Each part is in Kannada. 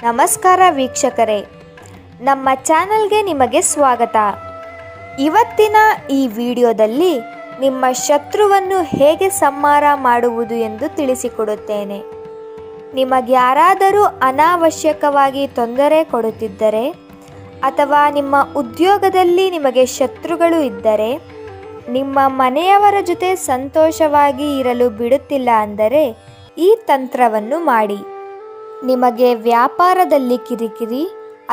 ನಮಸ್ಕಾರ ವೀಕ್ಷಕರೇ, ನಮ್ಮ ಚಾನಲ್ಗೆ ನಿಮಗೆ ಸ್ವಾಗತ. ಇವತ್ತಿನ ಈ ವಿಡಿಯೋದಲ್ಲಿ ನಿಮ್ಮ ಶತ್ರುವನ್ನು ಹೇಗೆ ಸಂಹಾರ ಮಾಡುವುದು ಎಂದು ತಿಳಿಸಿಕೊಡುತ್ತೇನೆ. ನಿಮಗೆ ಯಾರಾದರೂ ಅನಾವಶ್ಯಕವಾಗಿ ತೊಂದರೆ ಕೊಡುತ್ತಿದ್ದರೆ ಅಥವಾ ನಿಮ್ಮ ಉದ್ಯೋಗದಲ್ಲಿ ನಿಮಗೆ ಶತ್ರುಗಳು ಇದ್ದರೆ, ನಿಮ್ಮ ಮನೆಯವರ ಜೊತೆ ಸಂತೋಷವಾಗಿ ಇರಲು ಬಿಡುತ್ತಿಲ್ಲ ಅಂದರೆ ಈ ತಂತ್ರವನ್ನು ಮಾಡಿ. ನಿಮಗೆ ವ್ಯಾಪಾರದಲ್ಲಿ ಕಿರಿಕಿರಿ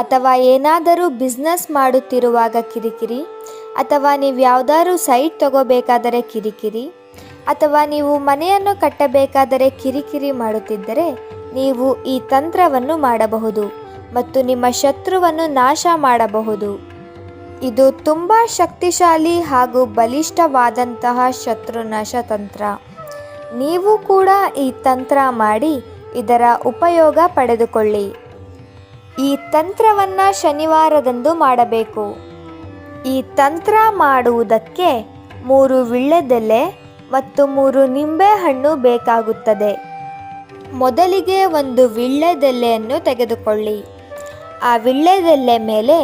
ಅಥವಾ ಏನಾದರೂ ಬಿಸ್ನೆಸ್ ಮಾಡುತ್ತಿರುವಾಗ ಕಿರಿಕಿರಿ, ಅಥವಾ ನೀವು ಯಾವುದಾದ್ರೂ ಸೈಟ್ ತಗೋಬೇಕಾದರೆ ಕಿರಿಕಿರಿ, ಅಥವಾ ನೀವು ಮನೆಯನ್ನು ಕಟ್ಟಬೇಕಾದರೆ ಕಿರಿಕಿರಿ ಮಾಡುತ್ತಿದ್ದರೆ ನೀವು ಈ ತಂತ್ರವನ್ನು ಮಾಡಬಹುದು ಮತ್ತು ನಿಮ್ಮ ಶತ್ರುವನ್ನು ನಾಶ ಮಾಡಬಹುದು. ಇದು ತುಂಬ ಶಕ್ತಿಶಾಲಿ ಹಾಗೂ ಬಲಿಷ್ಠವಾದಂತಹ ಶತ್ರುನಾಶ ತಂತ್ರ. ನೀವು ಕೂಡ ಈ ತಂತ್ರ ಮಾಡಿ ಇದರ ಉಪಯೋಗ ಪಡೆದುಕೊಳ್ಳಿ. ಈ ತಂತ್ರವನ್ನು ಶನಿವಾರದಂದು ಮಾಡಬೇಕು. ಈ ತಂತ್ರ ಮಾಡುವುದಕ್ಕೆ 3 ವೀಳ್ಯದೆಲೆ ಮತ್ತು 3 ನಿಂಬೆಹಣ್ಣು ಬೇಕಾಗುತ್ತದೆ. ಮೊದಲಿಗೆ ಒಂದು ವೀಳ್ಯದೆಲೆಯನ್ನು ತೆಗೆದುಕೊಳ್ಳಿ. ಆ ವೀಳ್ಯದೆಲೆ ಮೇಲೆ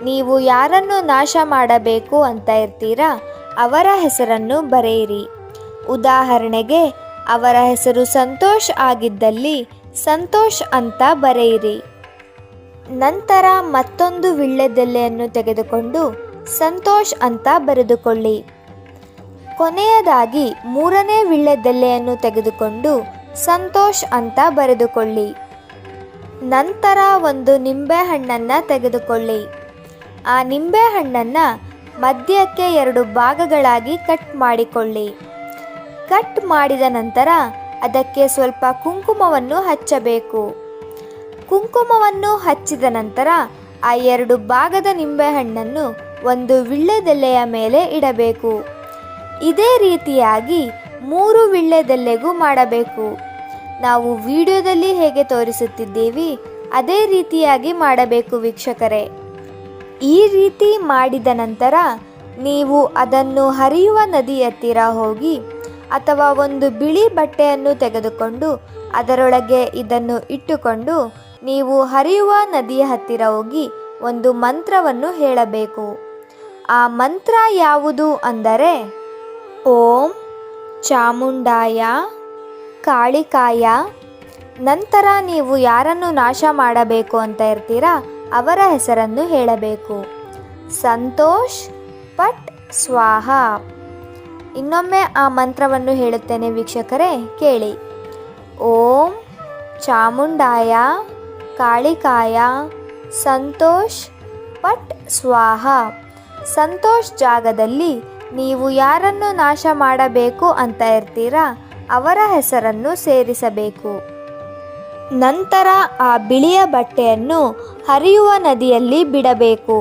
ನೀವು ಯಾರನ್ನು ನಾಶ ಮಾಡಬೇಕು ಅಂತ ಇರ್ತೀರಾ ಅವರ ಹೆಸರನ್ನು ಬರೆಯಿರಿ. ಉದಾಹರಣೆಗೆ, ಅವರ ಹೆಸರು ಸಂತೋಷ್ ಆಗಿದ್ದಲ್ಲಿ ಸಂತೋಷ್ ಅಂತ ಬರೆಯಿರಿ. ನಂತರ ಮತ್ತೊಂದು ವೀಳ್ಯದೆಲೆಯನ್ನು ತೆಗೆದುಕೊಂಡು ಸಂತೋಷ್ ಅಂತ ಬರೆದುಕೊಳ್ಳಿ. ಕೊನೆಯದಾಗಿ 3ನೇ ವೀಳ್ಯದೆಲೆಯನ್ನು ತೆಗೆದುಕೊಂಡು ಸಂತೋಷ್ ಅಂತ ಬರೆದುಕೊಳ್ಳಿ. ನಂತರ ಒಂದು ನಿಂಬೆಹಣ್ಣನ್ನು ತೆಗೆದುಕೊಳ್ಳಿ. ಆ ನಿಂಬೆಹಣ್ಣನ್ನು ಮಧ್ಯಕ್ಕೆ 2 ಭಾಗಗಳಾಗಿ ಕಟ್ ಮಾಡಿಕೊಳ್ಳಿ. ಕಟ್ ಮಾಡಿದ ನಂತರ ಅದಕ್ಕೆ ಸ್ವಲ್ಪ ಕುಂಕುಮವನ್ನು ಹಚ್ಚಬೇಕು. ಕುಂಕುಮವನ್ನು ಹಚ್ಚಿದ ನಂತರ ಆ 2 ಭಾಗದ ನಿಂಬೆಹಣ್ಣನ್ನು ಒಂದು ವೀಳ್ಯದೆಲೆಯ ಮೇಲೆ ಇಡಬೇಕು. ಇದೇ ರೀತಿಯಾಗಿ 3 ವೀಳ್ಯದೆಲೆಗೂ ಮಾಡಬೇಕು. ನಾವು ವಿಡಿಯೋದಲ್ಲಿ ಹೇಗೆ ತೋರಿಸುತ್ತಿದ್ದೀವಿ ಅದೇ ರೀತಿಯಾಗಿ ಮಾಡಬೇಕು ವೀಕ್ಷಕರೇ. ಈ ರೀತಿ ಮಾಡಿದ ನಂತರ ನೀವು ಅದನ್ನು ಹರಿಯುವ ನದಿ ಹತ್ತಿರ ಹೋಗಿ ಅಥವಾ ಒಂದು ಬಿಳಿ ಬಟ್ಟೆಯನ್ನು ತೆಗೆದುಕೊಂಡು ಅದರೊಳಗೆ ಇದನ್ನು ಇಟ್ಟುಕೊಂಡು ನೀವು ಹರಿಯುವ ನದಿಯ ಹತ್ತಿರ ಹೋಗಿ ಒಂದು ಮಂತ್ರವನ್ನು ಹೇಳಬೇಕು. ಆ ಮಂತ್ರ ಯಾವುದು ಅಂದರೆ, ಓಂ ಚಾಮುಂಡಾಯ ಕಾಳಿಕಾಯ. ನಂತರ ನೀವು ಯಾರನ್ನು ನಾಶ ಮಾಡಬೇಕು ಅಂತ ಇರ್ತೀರಾ ಅವರ ಹೆಸರನ್ನು ಹೇಳಬೇಕು. ಸಂತೋಷ್ ಪಟ್ ಸ್ವಾಹ. ಇನ್ನೊಮ್ಮೆ ಆ ಮಂತ್ರವನ್ನು ಹೇಳುತ್ತೇನೆ ವೀಕ್ಷಕರೇ, ಕೇಳಿ. ಓಂ ಚಾಮುಂಡಾಯ ಕಾಳಿಕಾಯ ಸಂತೋಷ್ ಪಟ್ ಸ್ವಾಹ. ಸಂತೋಷ್ ಜಾಗದಲ್ಲಿ ನೀವು ಯಾರನ್ನು ನಾಶ ಮಾಡಬೇಕು ಅಂತ ಇರ್ತೀರಾ ಅವರ ಹೆಸರನ್ನು ಸೇರಿಸಬೇಕು. ನಂತರ ಆ ಬಿಳಿಯ ಬಟ್ಟೆಯನ್ನು ಹರಿಯುವ ನದಿಯಲ್ಲಿ ಬಿಡಬೇಕು.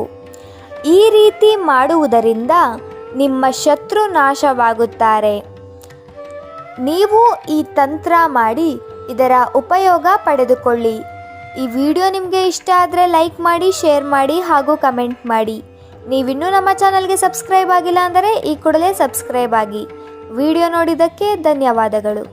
ಈ ರೀತಿ ಮಾಡುವುದರಿಂದ ನಿಮ್ಮ ಶತ್ರು ನಾಶವಾಗುತ್ತಾರೆ. ನೀವು ಈ ತಂತ್ರ ಮಾಡಿ ಇದರ ಉಪಯೋಗ ಪಡೆದುಕೊಳ್ಳಿ. ಈ ವಿಡಿಯೋ ನಿಮಗೆ ಇಷ್ಟ ಆದರೆ ಲೈಕ್ ಮಾಡಿ, ಶೇರ್ ಮಾಡಿ ಹಾಗೂ ಕಮೆಂಟ್ ಮಾಡಿ. ನೀವಿನ್ನೂ ನಮ್ಮ ಚಾನಲ್ಗೆ ಸಬ್ಸ್ಕ್ರೈಬ್ ಆಗಿಲ್ಲ ಅಂದರೆ ಈ ಕೂಡಲೇ ಸಬ್ಸ್ಕ್ರೈಬ್ ಆಗಿ. ವಿಡಿಯೋ ನೋಡಿದ್ದಕ್ಕೆ ಧನ್ಯವಾದಗಳು.